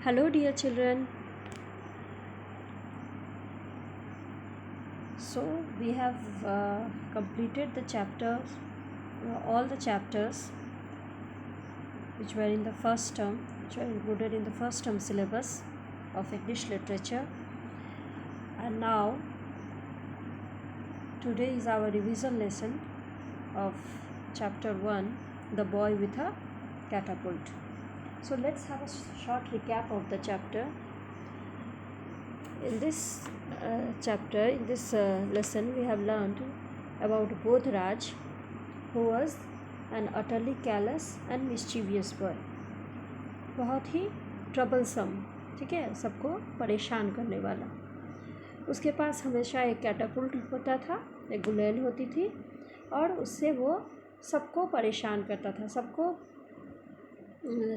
Hello, dear children. So, we have completed the chapters, all the chapters which were in the first term, which were included in the first term syllabus of English literature. And now, today is our revision lesson of chapter 1, The Boy with a Catapult. So, let's have a short recap of the chapter. In this lesson, we have learned about Bodhraj, who was an utterly careless and mischievous boy. बहुत ही troublesome, ठीक है, सबको परेशान करने वाला. उसके पास हमेशा एक कैटापुल्ट होता था, एक गुलेल होती थी, और उससे वो सबको परेशान करता था, सबको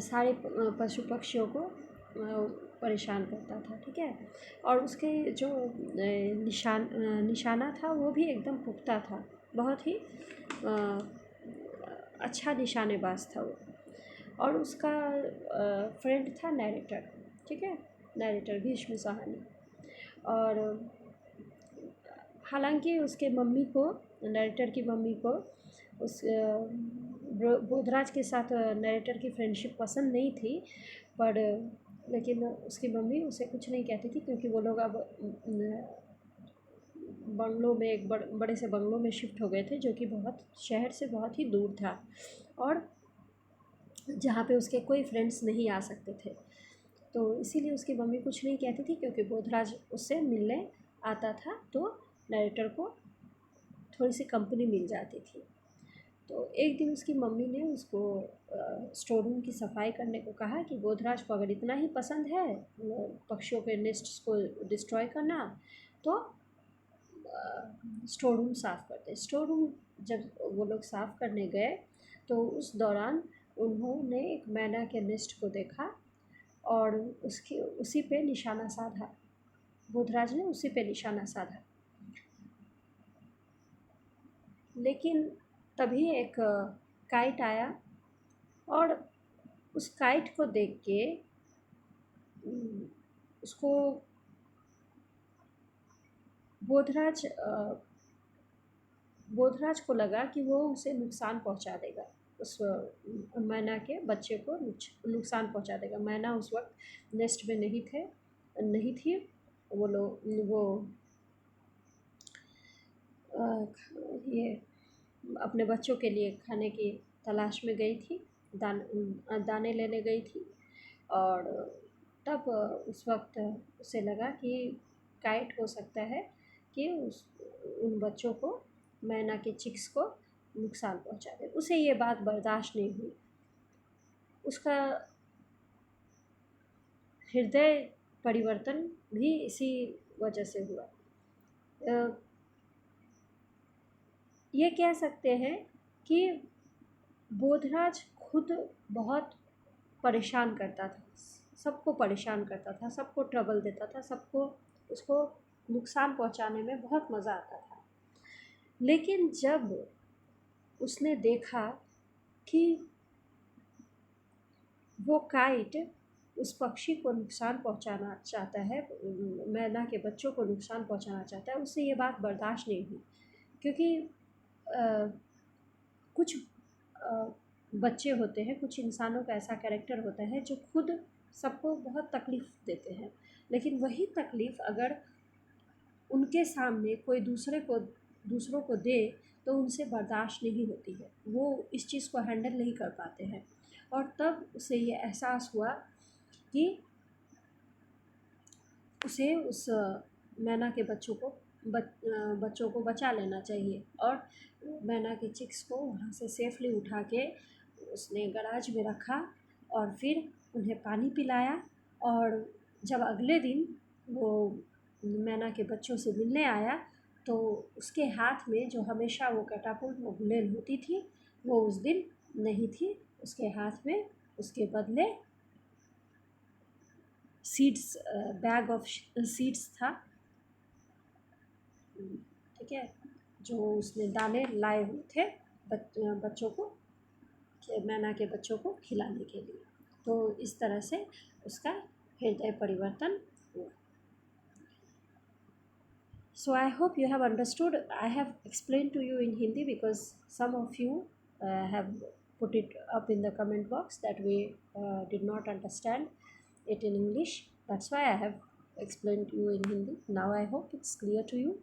सारे पशु पक्षियों को परेशान करता था, ठीक है. और उसके जो निशाना था वो भी एकदम पुख्ता था, बहुत ही अच्छा निशानेबाज था वो. और उसका फ्रेंड था नैरेटर, ठीक है, नैरेटर भीष्म साहनी. और हालांकि उसके मम्मी को, नैरेटर की मम्मी को उस बोधराज के साथ नैरेटर की फ्रेंडशिप पसंद नहीं थी, पर लेकिन उसकी मम्मी उसे कुछ नहीं कहती थी, क्योंकि वो लोग अब बंगलों में, एक बड़े से बंगलों में शिफ्ट हो गए थे, जो कि बहुत शहर से बहुत ही दूर था, और जहाँ पे उसके कोई फ्रेंड्स नहीं आ सकते थे. तो इसीलिए उसकी मम्मी कुछ नहीं कहती थी, क्योंकि बोधराज उससे मिलने आता था तो नैरेटर को थोड़ी सी कंपनी मिल जाती थी. तो एक दिन उसकी मम्मी ने उसको स्टोर रूम की सफाई करने को कहा कि बोधराज को अगर इतना ही पसंद है पक्षियों के नेस्ट्स को डिस्ट्रॉय करना, तो स्टोर रूम साफ़ करते. स्टोर रूम जब वो लोग साफ़ करने गए तो उस दौरान उन्होंने एक मैना के नेस्ट को देखा और उसी पे निशाना साधा. बोधराज ने उसी पे निशाना साधा. लेकिन तभी एक काइट आया और उस काइट को देख के उसको बोधराज को लगा कि वो उसे नुकसान पहुंचा देगा, उस मैना के बच्चे को नुकसान पहुंचा देगा. मैना उस वक्त नेस्ट में नहीं थी. वो ये अपने बच्चों के लिए खाने की तलाश में गई थी, दाने लेने गई थी. और तब उस वक्त उसे लगा कि काइट हो सकता है कि उन बच्चों को, मैना के चिक्स को नुकसान पहुंचा दे. उसे ये बात बर्दाश्त नहीं हुई. उसका हृदय परिवर्तन भी इसी वजह से हुआ. ये कह सकते हैं कि बोधराज खुद बहुत परेशान करता था, सबको परेशान करता था, सबको ट्रबल देता था, सबको उसको नुकसान पहुंचाने में बहुत मज़ा आता था. लेकिन जब उसने देखा कि वो काइट उस पक्षी को नुकसान पहुंचाना चाहता है, मैना के बच्चों को नुकसान पहुंचाना चाहता है, उससे ये बात बर्दाश्त नहीं हुई. क्योंकि कुछ बच्चे होते हैं, कुछ इंसानों का ऐसा कैरेक्टर होता है जो खुद सबको बहुत तकलीफ़ देते हैं, लेकिन वही तकलीफ़ अगर उनके सामने कोई दूसरों को दे तो उनसे बर्दाश्त नहीं होती है, वो इस चीज़ को हैंडल नहीं कर पाते हैं. और तब उसे ये एहसास हुआ कि उसे उस मैना के बच्चों को बचा लेना चाहिए. और मैना के चिक्स को वहाँ से सेफली उठा के उसने गराज में रखा और फिर उन्हें पानी पिलाया. और जब अगले दिन वो मैना के बच्चों से मिलने आया तो उसके हाथ में जो हमेशा वो कैटापुल्ट, वो गुलेल होती थी, वो उस दिन नहीं थी. उसके हाथ में उसके बदले सीड्स, बैग ऑफ सीड्स था, ठीक है, जो उसने दाने लाए हुए थे बच्चों को, मैना के बच्चों को खिलाने के लिए. तो इस तरह से उसका हृदय परिवर्तन हुआ. So I hope you have understood. I have explained to you in Hindi because some of you have put it up in the comment box that we did not understand it in English. That's why I have explained to you in Hindi. Now I hope it's clear to you.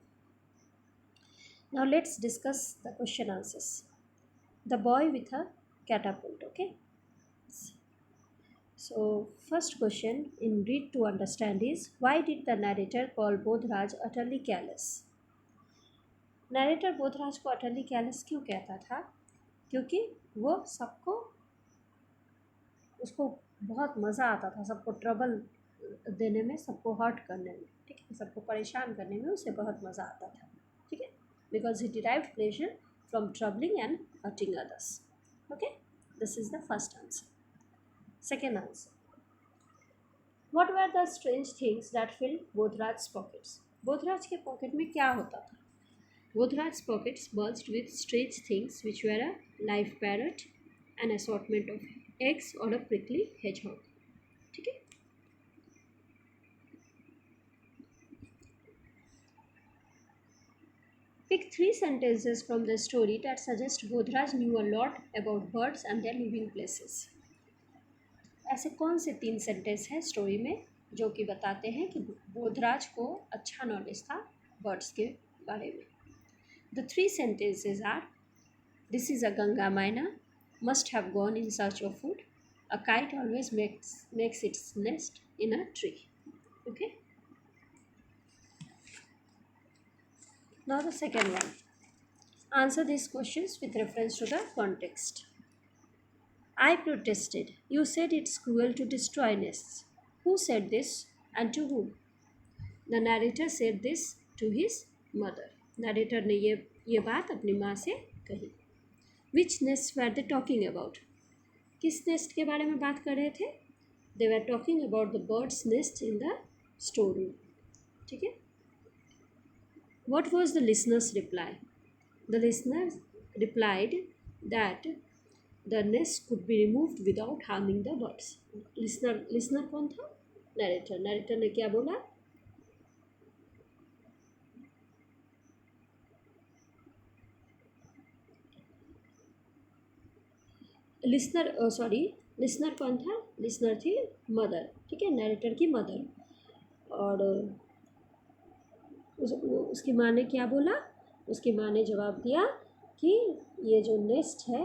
Now let's discuss the question answers. The boy with a catapult. Okay. So first question in read to understand is, why did the narrator call Bodhraj utterly careless? Narrator Bodhraj को अटली कैरलेस क्यों कहता था? क्योंकि वो सबको, उसको बहुत मज़ा आता था सबको ट्रबल देने में, सबको हर्ट करने में, ठीक है, सबको परेशान करने में उसे बहुत मज़ा आता था, ठीक है, because he derived pleasure from troubling and hurting others. Okay, this is the first answer. Second answer, what were the strange things that field Bodhraj pockets? Bodhraj के पॉकेट में क्या होता था? Bodhraj's pockets bulged with strange things which were a live parrot, an assortment of eggs, or a prickly hedgehog. ठीक है. Pick 3 sentences from the story that suggest Bodhraj knew a lot about birds and their living places. ऐसे कौन से 3 sentence हैं story में जो कि बताते हैं कि बोधराज को अच्छा नॉलेज था बर्ड्स के बारे में? The 3 sentences are: this is a Ganga myna, must have gone in search of food, a kite always makes its nest in a tree. Okay. Now the second one. Answer these questions with reference to the context. I protested. You said it's cruel to destroy nests. Who said this and to whom? The narrator said this to his mother. Narrator ने ये बात अपनी माँ से कही. Which nest were they talking about? किस नेस्ट के बारे में बात कर रहे थे? They were talking about the birds nest in the store room. ठीक है. What was the listeners reply? The listener replied that the nest could be removed without harming the birds. Listener कौन था? नरेटर. नरेटर ने क्या बोला? Listener कौन था? Listener थी मदर. ठीक है, नरेटर की मदर. और उसकी माँ ने क्या बोला? उसकी माँ ने जवाब दिया कि ये जो नेस्ट है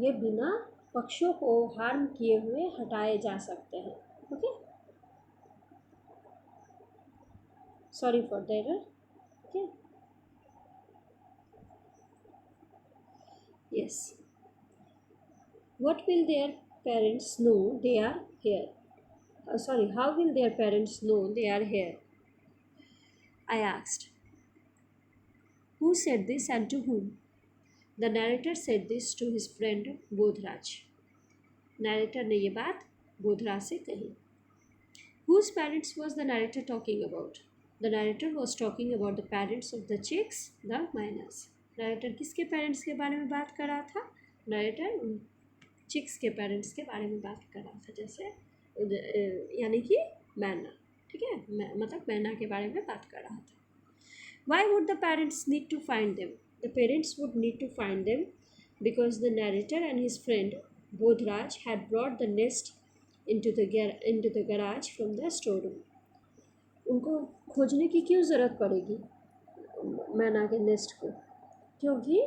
ये बिना पक्षियों को हार्म किए हुए हटाए जा सकते हैं. Okay, sorry for the error. Okay, yes. What will their parents know they are here? How will their parents know they are here? I asked. Who said this and to whom? The narrator said this to his friend Bodhraj. Narrator ने ये बात बोधराज से कही. Whose parents was the narrator talking about? The narrator was talking about the parents of the chicks, the mynas. Narrator किसके parents के बारे में बात कर रहा था? Narrator चिक्स के पेरेंट्स के बारे में बात कर रहा था, जैसे यानी कि मैना. ठीक है, मतलब मैना के बारे में बात कर रहा था. Why would the parents need to find them? The parents would need to find them because the narrator and his friend Bodhraj had brought the nest into the garage from the store room. उनको खोजने की क्यों ज़रूरत पड़ेगी मैना के nest को? क्योंकि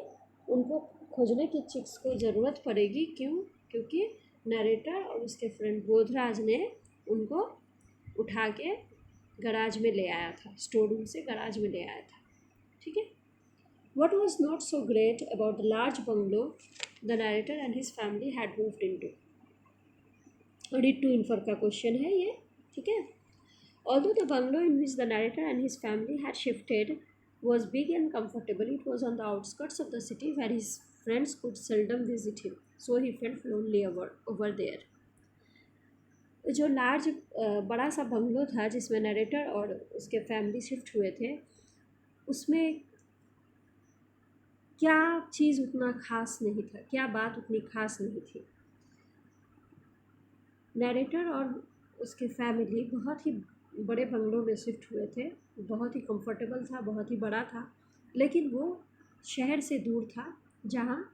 उनको खोजने की चिक्स को ज़रूरत पड़ेगी. क्यों? क्योंकि नरेटर और उसके फ्रेंड बोधराज ने उनको उठा के गराज में ले आया था, स्टोर रूम से गराज में ले आया था. ठीक है. What was not so great about the large bungalow the narrator and his family had moved into? Read to infer का क्वेश्चन है ये. ठीक है. Although the bungalow in which the narrator and his family had shifted was big and comfortable, it was on the outskirts of the city where his friends could seldom visit him, so he felt lonely over there. जो large बड़ा सा bungalow था जिसमें narrator और उसके family shift हुए थे, उसमें क्या चीज़ उतना ख़ास नहीं था, क्या बात उतनी ख़ास नहीं थी. नरेटर और उसकी फैमिली बहुत ही बड़े बंगलों में शिफ्ट हुए थे। बहुत ही कंफर्टेबल था, बहुत ही बड़ा था, लेकिन वो शहर से दूर था जहाँ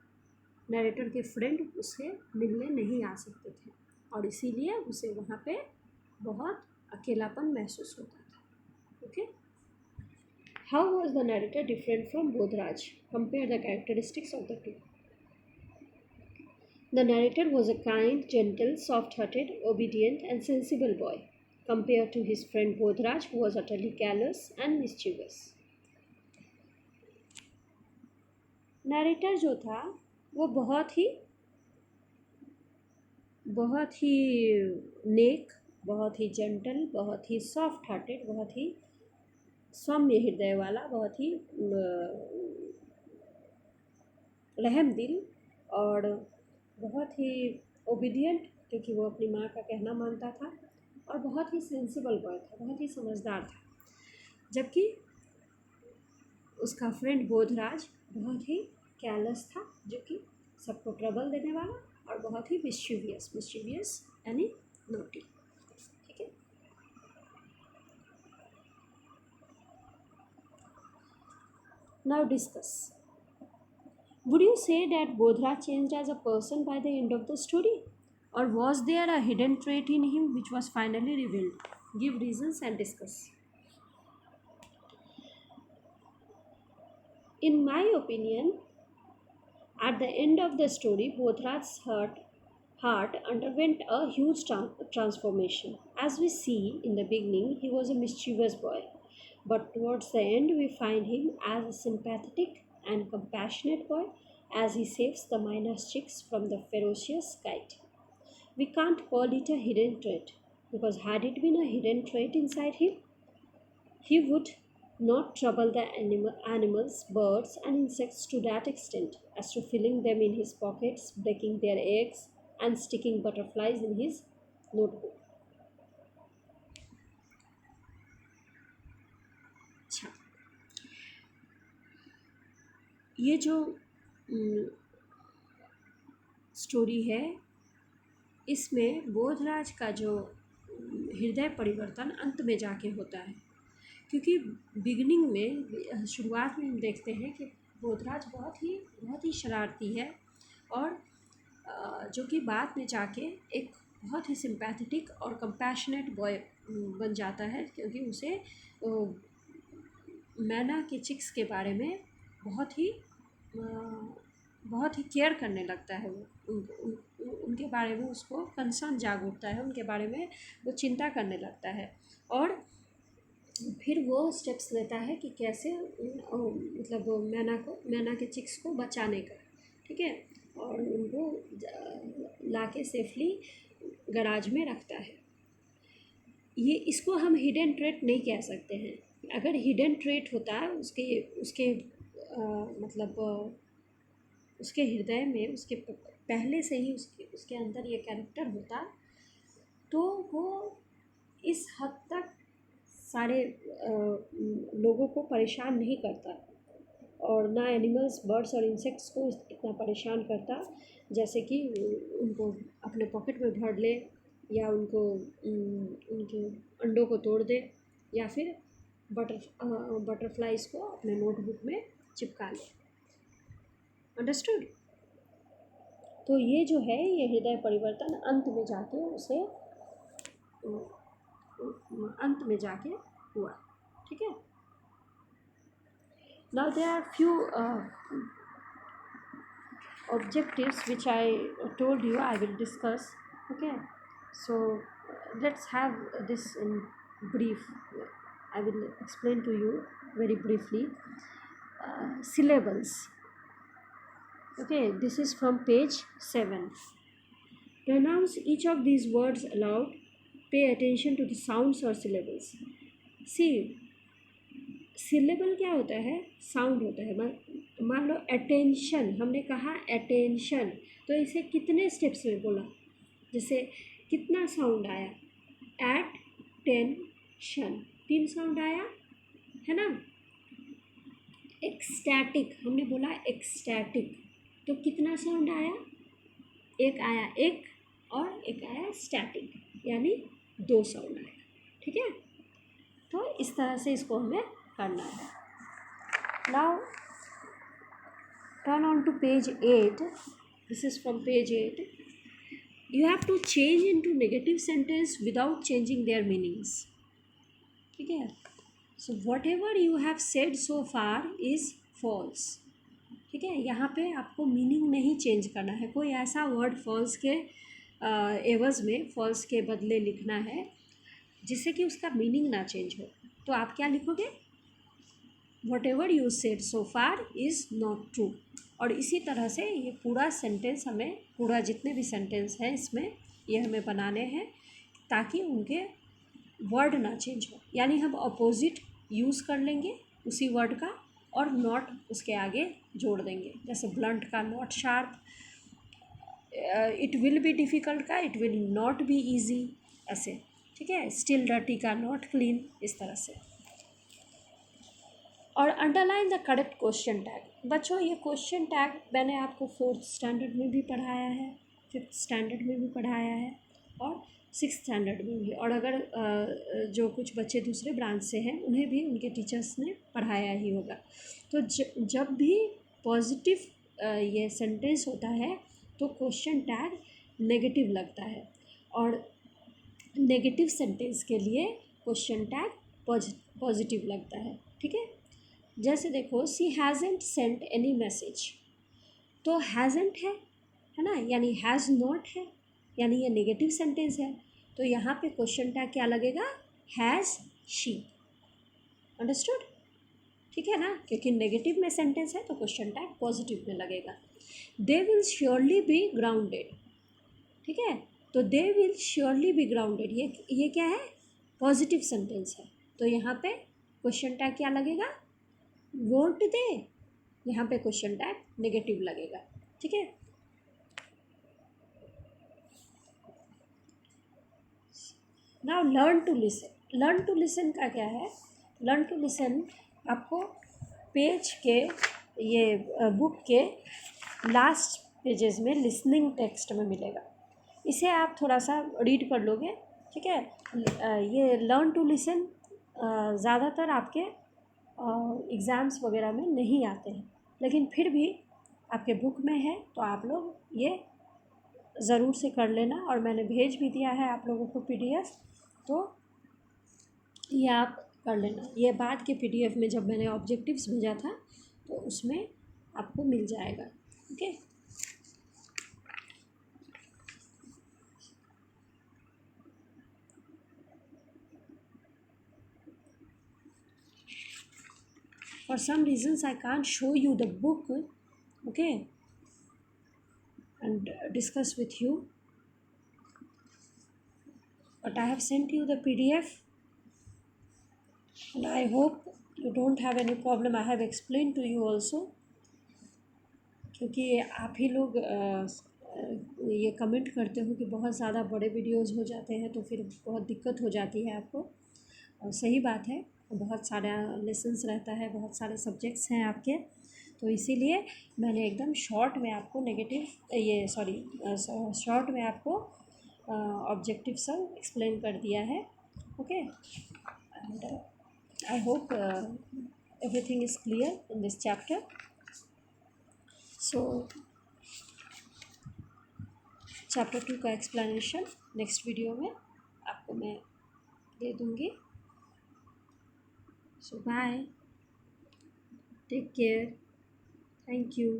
नरेटर के फ्रेंड उसे मिलने नहीं आ सकते थे, और इसीलिए उसे वहाँ पे बहुत अकेलापन महसूस होता था। Okay, how was the narrator different from Bodhraj? Compare the characteristics of the two. The narrator was a kind, gentle, soft-hearted, obedient, and sensible boy, compared to his friend Bodhraj, who was utterly callous and mischievous. Narrator जो था वो बहुत ही नेक, बहुत ही gentle, बहुत ही soft hearted, बहुत ही सौम्य हृदय वाला, बहुत ही रहम दिल, और बहुत ही ओबीडियंट, क्योंकि वो अपनी माँ का कहना मानता था, और बहुत ही सेंसिबल बॉय था, बहुत ही समझदार था। जबकि उसका फ्रेंड बोधराज बहुत ही कैरलेस था, जो कि सबको ट्रबल देने वाला, और बहुत ही मिस्चीवियस यानी नोटी। ठीक है, now discuss. Would you say that Bodhra changed as a person by the end of the story? Or was there a hidden trait in him which was finally revealed? Give reasons and discuss. In my opinion, at the end of the story, Bodhra's heart underwent a huge transformation. As we see in the beginning, he was a mischievous boy. But towards the end, we find him as a sympathetic and compassionate boy, as he saves the miner's chicks from the ferocious kite. We can't call it a hidden trait, because had it been a hidden trait inside him, he would not trouble the animals, birds, and insects to that extent as to filling them in his pockets, breaking their eggs, and sticking butterflies in his notebook. अच्छा, ये जो story है, इसमें बोधराज का जो हृदय परिवर्तन अंत में जाके होता है, क्योंकि बिगनिंग में, शुरुआत में हम देखते हैं कि बोधराज बहुत ही शरारती है, और जो कि बाद में जाके एक बहुत ही सिंपैथेटिक और कंपैशनेट बॉय बन जाता है, क्योंकि उसे मैना के चिक्स के बारे में बहुत ही केयर करने लगता है। वो उनके बारे में उसको कंसर्न जाग उठता है, उनके बारे में वो चिंता करने लगता है, और फिर वो स्टेप्स लेता है कि कैसे मतलब मैना के चिक्स को बचाने का। ठीक है, और उनको लाके सेफली गराज में रखता है। इसको हम हिडन ट्रेट नहीं कह सकते हैं। अगर हिडन ट्रेट होता उसके मतलब उसके हृदय में, उसके पहले से ही उसके अंदर ये कैरेक्टर होता, तो वो इस हद तक सारे लोगों को परेशान नहीं करता, और ना एनिमल्स, बर्ड्स और इंसेक्ट्स को इतना परेशान करता, जैसे कि उनको अपने पॉकेट में भर ले, या उनके अंडों को तोड़ दे, या फिर बटरफ्लाइज को अपने नोटबुक में चिपका ले। अंडरस्टूड? तो ये जो है, ये हृदय परिवर्तन अंत में जाके हुआ। ठीक है, now there are few objectives which I told you I will discuss. Okay, so let's have this in brief. I will explain to you very briefly. Syllables. Okay, this is from page 7. Pronounce each of these words aloud. Pay attention to the sounds or syllables. See, syllable क्या होता है? Sound होता है। मान लो attention, हमने कहा attention, तो इसे कितने स्टेप्स में बोला? जैसे कितना साउंड आया? एट टेंशन, 3 साउंड आया है ना। एक्सटैटिक, हमने बोला एक्सटैटिक, तो कितना साउंड आया? एक आया, एक, और एक आया स्टैटिक, यानी 2 साउंड आएगा, ठीक है। तो इस तरह से इसको हमें करना है। Now turn on to page 8. This is from page 8. You have to change into negative sentence without changing their meanings, ठीक है। So whatever you have said so far is false, ठीक है। यहाँ पे आपको मीनिंग नहीं चेंज करना है, कोई ऐसा वर्ड फॉल्स के एवज़ में, फॉल्स के बदले लिखना है जिससे कि उसका मीनिंग ना चेंज हो। तो आप क्या लिखोगे, whatever you said so far is not true। और इसी तरह से ये पूरा सेंटेंस हमें, पूरा जितने भी सेंटेंस हैं इसमें ये हमें बनाने हैं ताकि उनके वर्ड ना चेंज हो। यानी हम अपोजिट यूज़ कर लेंगे उसी वर्ड का और नॉट उसके आगे जोड़ देंगे। जैसे ब्लंट का not sharp, it will be difficult का it will not be easy, ऐसे, ठीक है। स्टिल डर्टी का नॉट क्लीन, इस तरह से। और underline the correct question tag. बच्चों ये क्वेश्चन टैग मैंने आपको 4th स्टैंडर्ड में भी पढ़ाया है, 5th स्टैंडर्ड में भी पढ़ाया है और 6th स्टैंडर्ड में भी। और अगर जो कुछ बच्चे दूसरे ब्रांच से हैं उन्हें भी उनके टीचर्स ने पढ़ाया ही होगा। तो जब भी पॉजिटिव ये सेंटेंस होता है तो क्वेश्चन टैग नेगेटिव लगता है, और नेगेटिव सेंटेंस के लिए क्वेश्चन टैग पॉजिटिव लगता है, ठीक है। जैसे देखो, सी हैज़ेंट सेंट एनी मैसेज, तो हैज़ेंट है ना, यानी हैज़ नॉट है, यानी ये नेगेटिव सेंटेंस है। तो यहाँ पे क्वेश्चन टैग क्या लगेगा, हैज़ शी। अंडरस्टूड, ठीक है ना, क्योंकि नेगेटिव में सेंटेंस है तो क्वेश्चन टैग पॉजिटिव में लगेगा। They will surely be grounded, ठीक है। तो they will surely be grounded, ये क्या है, पॉजिटिव सेंटेंस है। तो यहाँ पे क्वेश्चन टैग क्या लगेगा, वोंट दे, यहाँ पे क्वेश्चन टैग नेगेटिव लगेगा, ठीक है। Now learn to listen. Learn to listen का क्या है, लर्न टू लिसन आपको पेज के, ये बुक के लास्ट पेजेस में लिसनिंग टेक्स्ट में मिलेगा। इसे आप थोड़ा सा रीड कर लोगे, ठीक है। ये लर्न टू लिसन ज़्यादातर आपके एग्ज़ाम्स वगैरह में नहीं आते हैं, लेकिन फिर भी आपके बुक में है तो आप लोग ये ज़रूर से कर लेना। और मैंने भेज भी दिया है आप लोगों को PDF, तो ये आप कर लेना। ये बाद के PDF में जब मैंने ऑब्जेक्टिव्स भेजा था तो उसमें आपको मिल जाएगा, okay. For some reasons I can't show you the book, okay, and discuss with you, but I have sent you the PDF and I hope you don't have any problem. I have explained to you also, क्योंकि आप ही लोग ये comment करते हो कि बहुत ज़्यादा बड़े वीडियोज़ हो जाते हैं तो फिर बहुत दिक्कत हो जाती है आपको। और सही बात है, बहुत सारा लेसन्स रहता है, बहुत सारे सब्जेक्ट्स हैं आपके, तो इसीलिए मैंने एकदम शॉर्ट में आपको शॉर्ट में आपको ऑब्जेक्टिव सब एक्सप्लेन कर दिया है, okay. And I hope everything is clear in this chapter. So chapter 2 का एक्सप्लेनेशन नेक्स्ट वीडियो में आपको मैं दे दूँगी। So bye, take care, thank you.